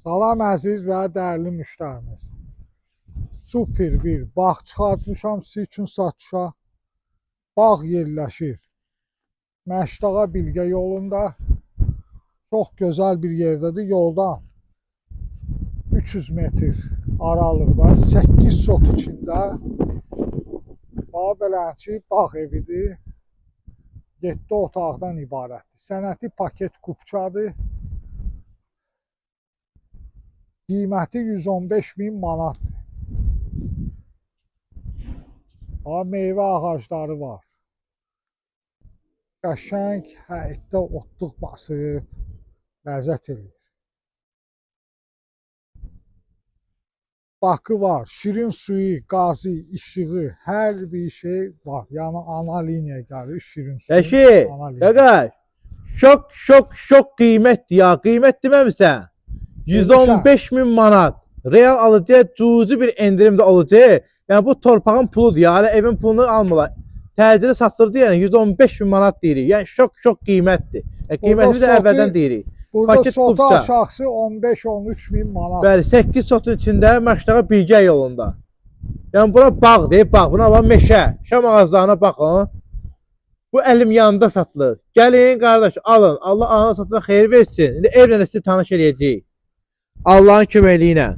Salam əziz və dəyərli müştərimiz. Super bir bağ çıxartmışam sizin üçün satışa. Bağ yerləşir Məşdağa Bilgə yolunda. Çox gözəl bir yerdədir. Yoldan 300 metr aralıqda 8 sot içində belənçi bağ evidir. 7 otaqdan ibarətdir. Sənəti paket kupçadır. Qiyməti 115.000 manatdır. Meyvə ağacları var. Qəşəng həyətdə otluq basıb ləzzət edir. Bakı var, şirin suyu, qazı, işığı, hər bir şey var. Yəni ana liniya gəlir, şirin suyu. Eşi, qardaş, şok qiymətdir ya. Qiymət deməmisən. 115.000 manat. Real alıcıya cüzi bir endirim də olacaq. Yəni bu torpağın puludur ya. Hələ evin pulunu almırlar. Təcili satılırdı yəni 115.000 manat deyirik. Yəni şok qiymətdir. Qiyməti də əvvəldən deyirik. Burada sotu aşağısı 15-13.000 manat. Bəli, 8 sotun içində Məşdağa Bilgə yolunda. Yəni bura bağ deyib, bax, buna var meşə. Şam ağaclarına baxın. Bu əlim yanında satılır. Gəlin qardaş, alın. Allah ana satına xeyir versin. İndi evlə sizi tanış eləyəcəyik. Allahın köməkliyi ilə.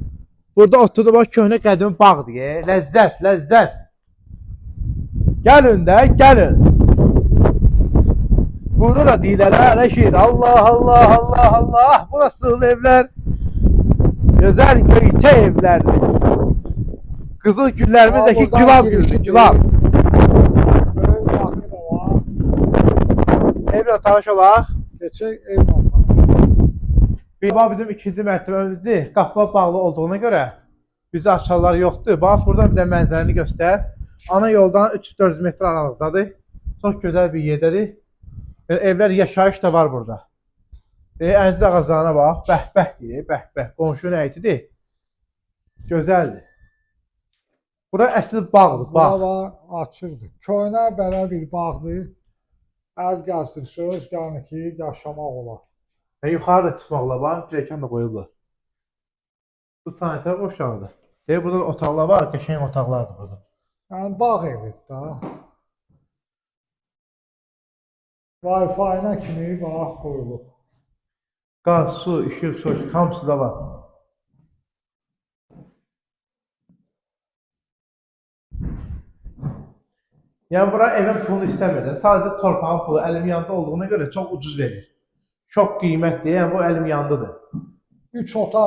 Burada oturdu bax, köhnə qədimi bağdır. Ləzzət, ləzzət. Gəlin də, gəlin. Burada da deyirlər, Rəşid, Allah. Burası evlər. Gözəl göyçə evlərdir. Qızıl güllərimizdəki gülab gülüdür, gülab. Böyük bakı da var. Evlə tanış olaq. Keçək evlə tanış. Bizim ikinci mərtəbəmizdir. Qapılar bağlı olduğuna görə bizə açarlar yoxdur. Bax, buradan bir də mənzərəni göstər. Ana yoldan 300-400 metr aralıqdadır. Çox gözəl bir yerdədir. Evlər, yaşayış da var burada. Əncir ağaclarına bax. Bəhbəh deyir, bəhbəh. Qonşunun əytidir. Gözəldir. Bura əsl bağdır, bağ. Bura var, açırdır. Köynə belə bir bağdır. Əl gəzdirsiniz, yəni ki, yaşamaq olar. Yuxarı da çıxmaqla var, dirəkən də qoyublar. Bu sanitar boşaldı. Burada otaqlar var, qəşəng otaqlardır burada. Yəni bağ evidir da. Wi-Fi-nə kimi bax qoyulub. Qaz, su, işıq, soğuk, hamısı da var. Yəni bura evin pulunu istəmirlər. Sadəcə torpağın pulu əlim yanında olduğuna görə çox ucuz verir. Çox qiymətli, yəni bu əlim yandadır. 3 otaq